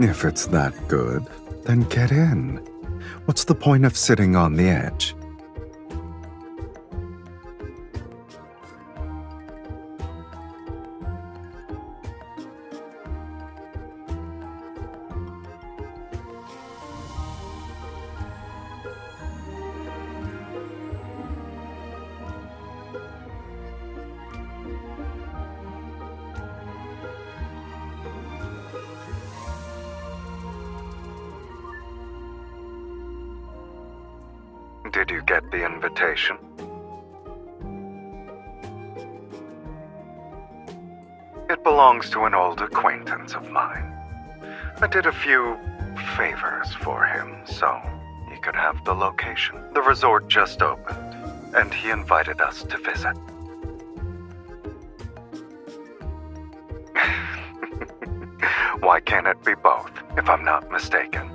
If it's that good, then get in. What's the point of sitting on the edge? Did you get the invitation? It belongs to an old acquaintance of mine. I did a few favors for him, so he could have the location. The resort just opened, and he invited us to visit. Why can't it be both, if I'm not mistaken?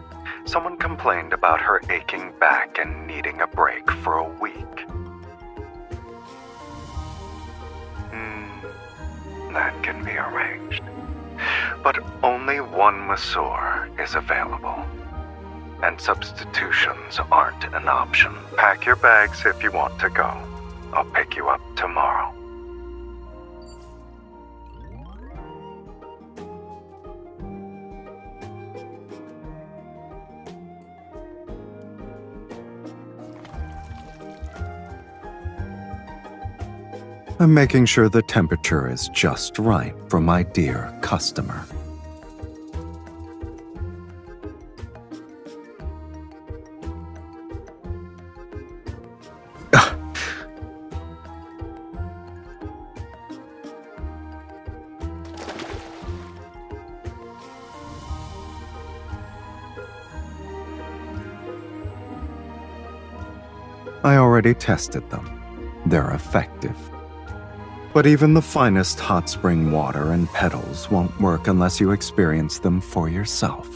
Someone complained about her aching back and needing a break for a week. That can be arranged. But only one masseur is available. And substitutions aren't an option. Pack your bags if you want to go. I'll pick you up tomorrow. I'm making sure the temperature is just right for my dear customer. I already tested them. They're effective. But even the finest hot spring water and petals won't work unless you experience them for yourself.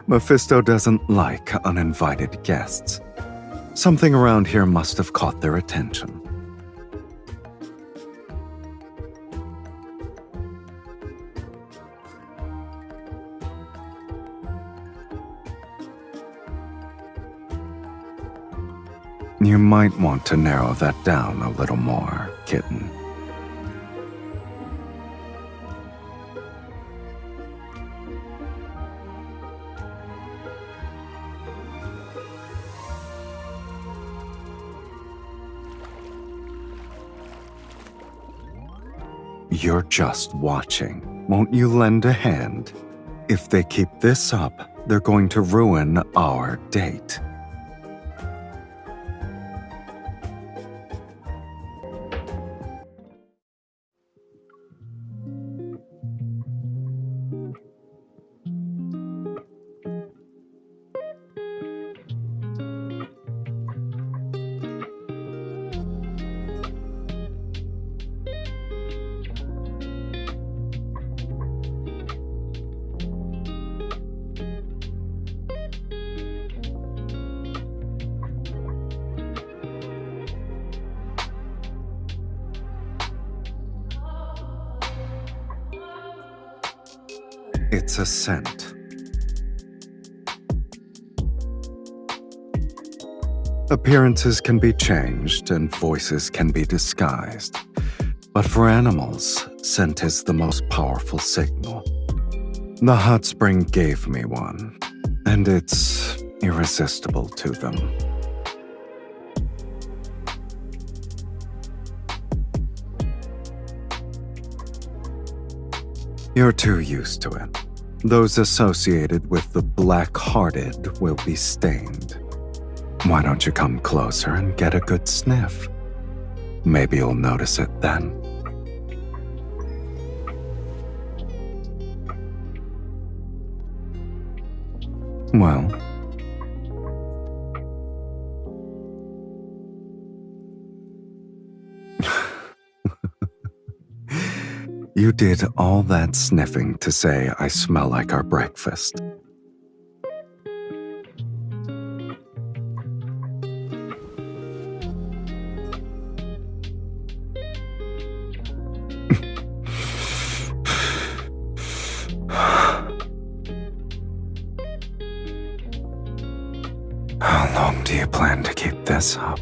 Mephisto doesn't like uninvited guests. Something around here must have caught their attention. You might want to narrow that down a little more, kitten. You're just watching. Won't you lend a hand? If they keep this up, they're going to ruin our date. It's a scent. Appearances can be changed and voices can be disguised. But for animals, scent is the most powerful signal. The hot spring gave me one, and it's irresistible to them. You're too used to it. Those associated with the black-hearted will be stained. Why don't you come closer and get a good sniff? Maybe you'll notice it then. Well, you did all that sniffing to say I smell like our breakfast. do you plan to keep this up?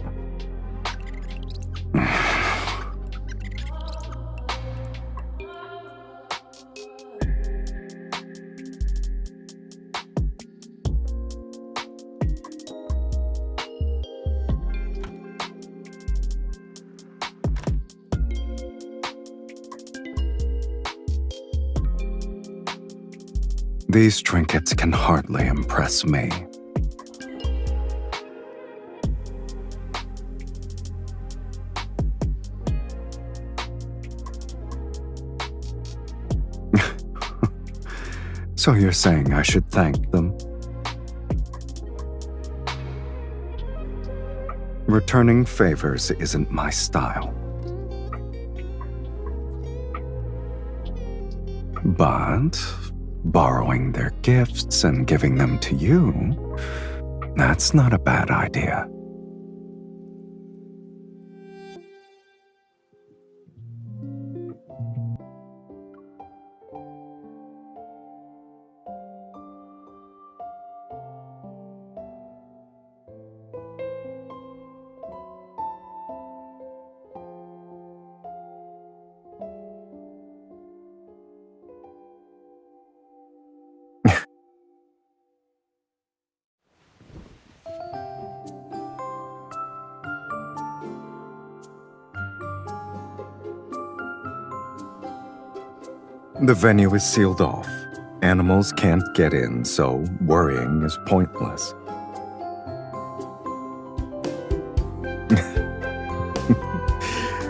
These trinkets can hardly impress me. So you're saying I should thank them? Returning favors isn't my style. But borrowing their gifts and giving them to you, that's not a bad idea. The venue is sealed off. Animals can't get in, so worrying is pointless.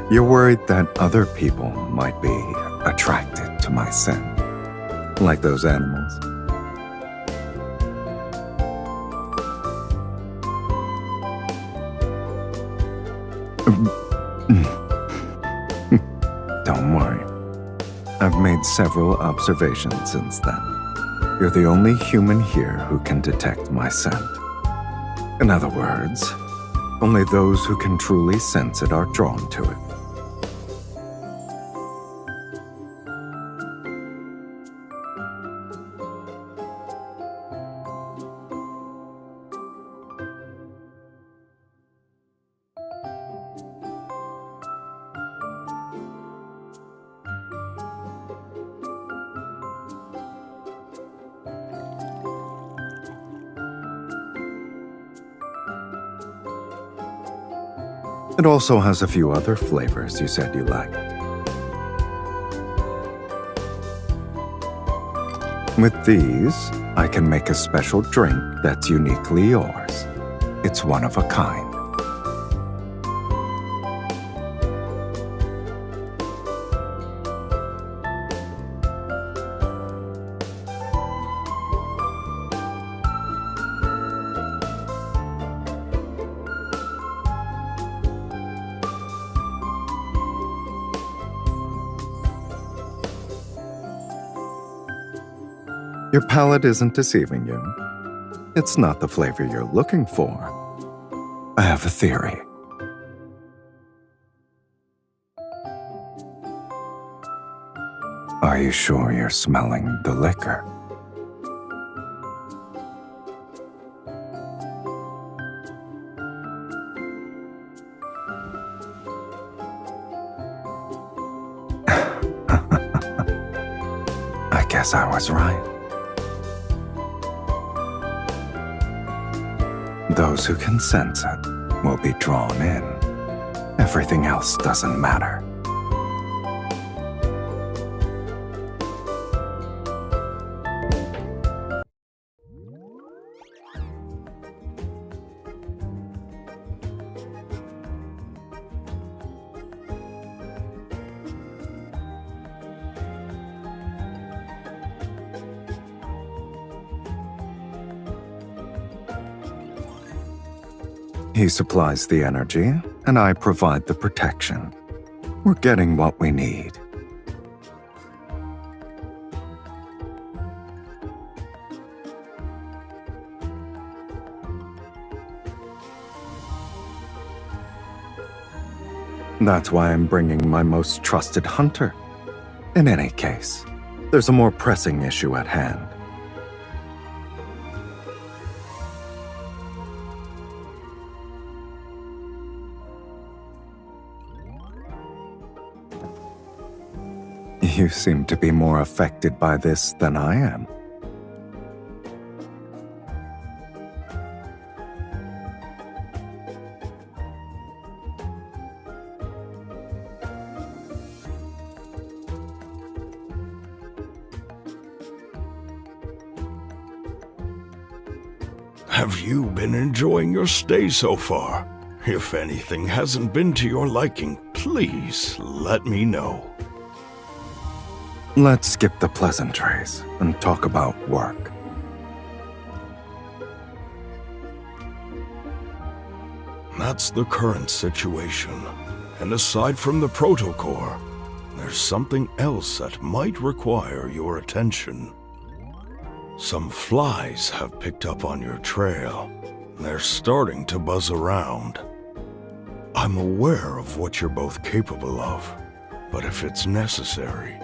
You're worried that other people might be attracted to my scent, like those animals. Don't worry. I've made several observations since then. You're the only human here who can detect my scent. In other words, only those who can truly sense it are drawn to it. It also has a few other flavors you said you liked. With these, I can make a special drink that's uniquely yours. It's one of a kind. Your palate isn't deceiving you. It's not the flavor you're looking for. I have a theory. Are you sure you're smelling the liquor? I guess I was right. Those who can sense it will be drawn in. Everything else doesn't matter. He supplies the energy, and I provide the protection. We're getting what we need. That's why I'm bringing my most trusted hunter. In any case, there's a more pressing issue at hand. You seem to be more affected by this than I am. Have you been enjoying your stay so far? If anything hasn't been to your liking, please let me know. Let's skip the pleasantries and talk about work. That's the current situation. And aside from the protocore, there's something else that might require your attention. Some flies have picked up on your trail. They're starting to buzz around. I'm aware of what you're both capable of, but if it's necessary,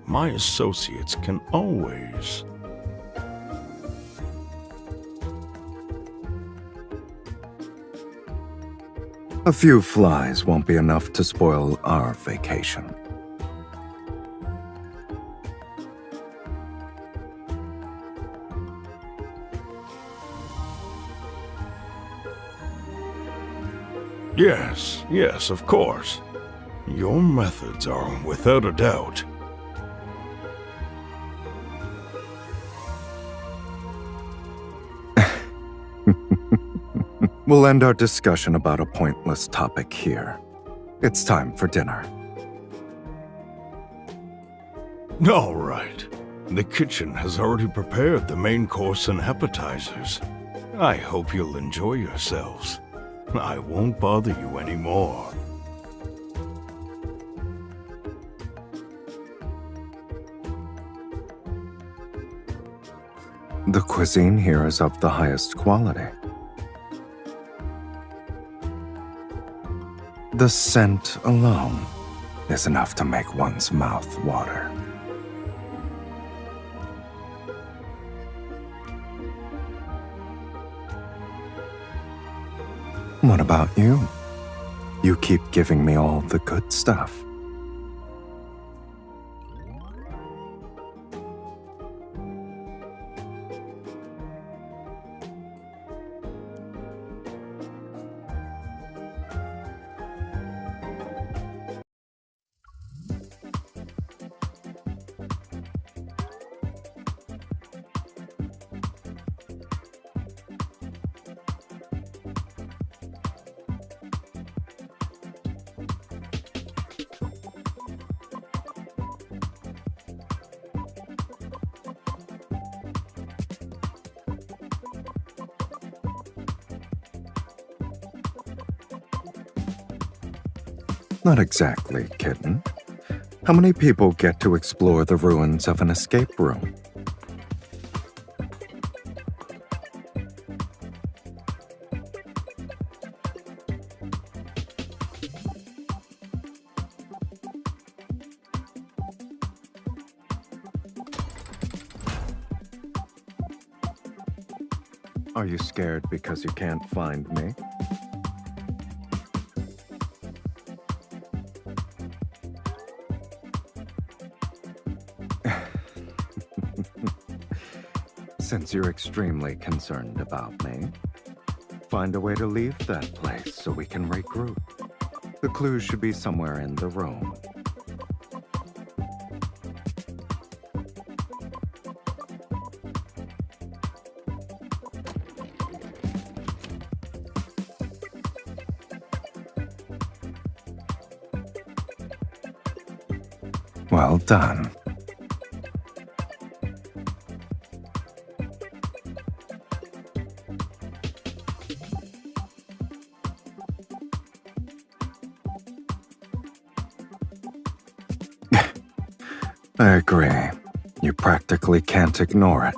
my associates can always... A few flies won't be enough to spoil our vacation. Yes, of course. Your methods are without a doubt. We'll end our discussion about a pointless topic here. It's time for dinner. All right. The kitchen has already prepared the main course and appetizers. I hope you'll enjoy yourselves. I won't bother you anymore. The cuisine here is of the highest quality. The scent alone is enough to make one's mouth water. What about you? You keep giving me all the good stuff. Not exactly, kitten. How many people get to explore the ruins of an escape room? Are you scared because you can't find me? Since you're extremely concerned about me, find a way to leave that place so we can regroup. The clues should be somewhere in the room. Well done. I agree. You practically can't ignore it.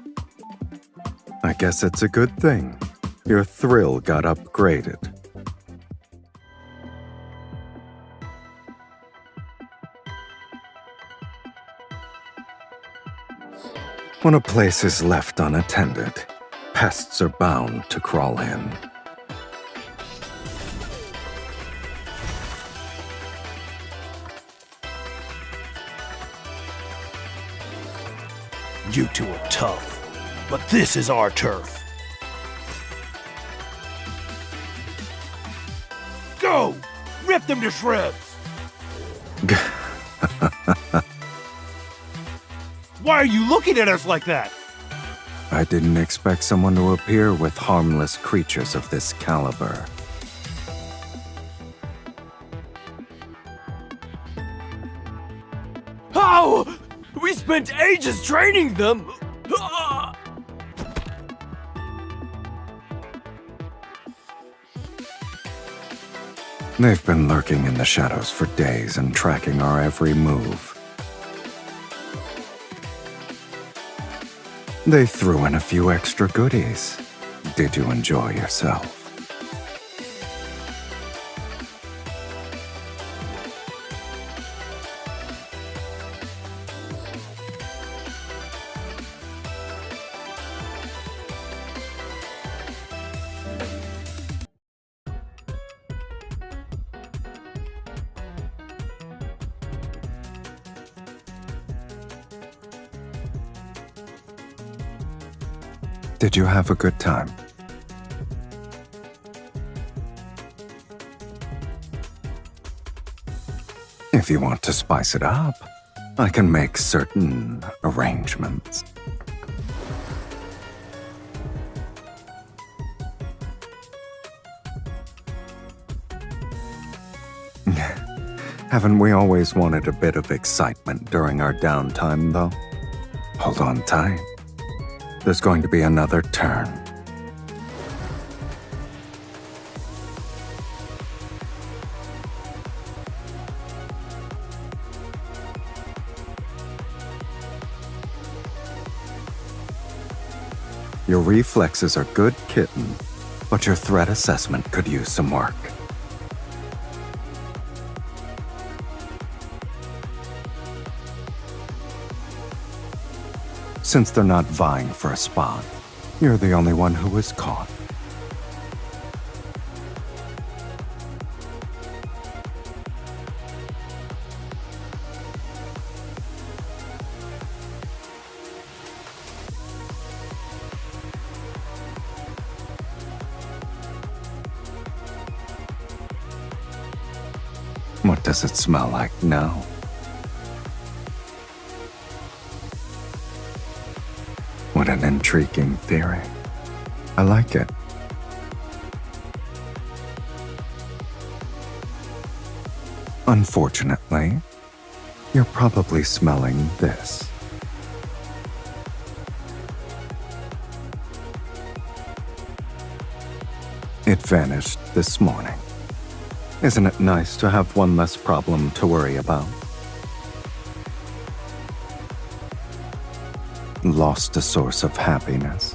I guess it's a good thing. Your thrill got upgraded. When a place is left unattended, pests are bound to crawl in. You two are tough, but this is our turf. Go! Rip them to shreds! Why are you looking at us like that? I didn't expect someone to appear with harmless creatures of this caliber. How? We spent ages training them! They've been lurking in the shadows for days and tracking our every move. They threw in a few extra goodies. Did you enjoy yourself? Did you have a good time? If you want to spice it up, I can make certain arrangements. Haven't we always wanted a bit of excitement during our downtime, though? Hold on tight. There's going to be another turn. Your reflexes are good, kitten, but your threat assessment could use some work. Since they're not vying for a spot, you're the only one who was caught. What does it smell like now? What an intriguing theory. I like it. Unfortunately, you're probably smelling this. It vanished this morning. Isn't it nice to have one less problem to worry about? Lost a source of happiness.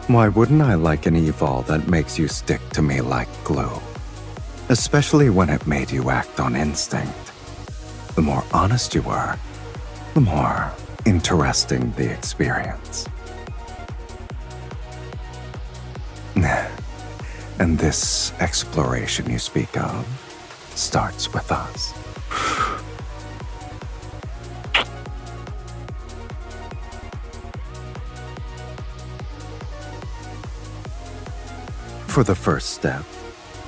Why wouldn't I like an evil that makes you stick to me like glue? Especially when it made you act on instinct. The more honest you were, the more interesting the experience. And this exploration you speak of starts with us. For the first step,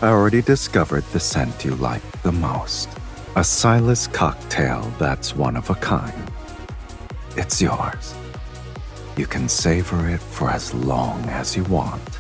I already discovered the scent you like the most. A Sylus cocktail that's one of a kind. It's yours. You can savor it for as long as you want.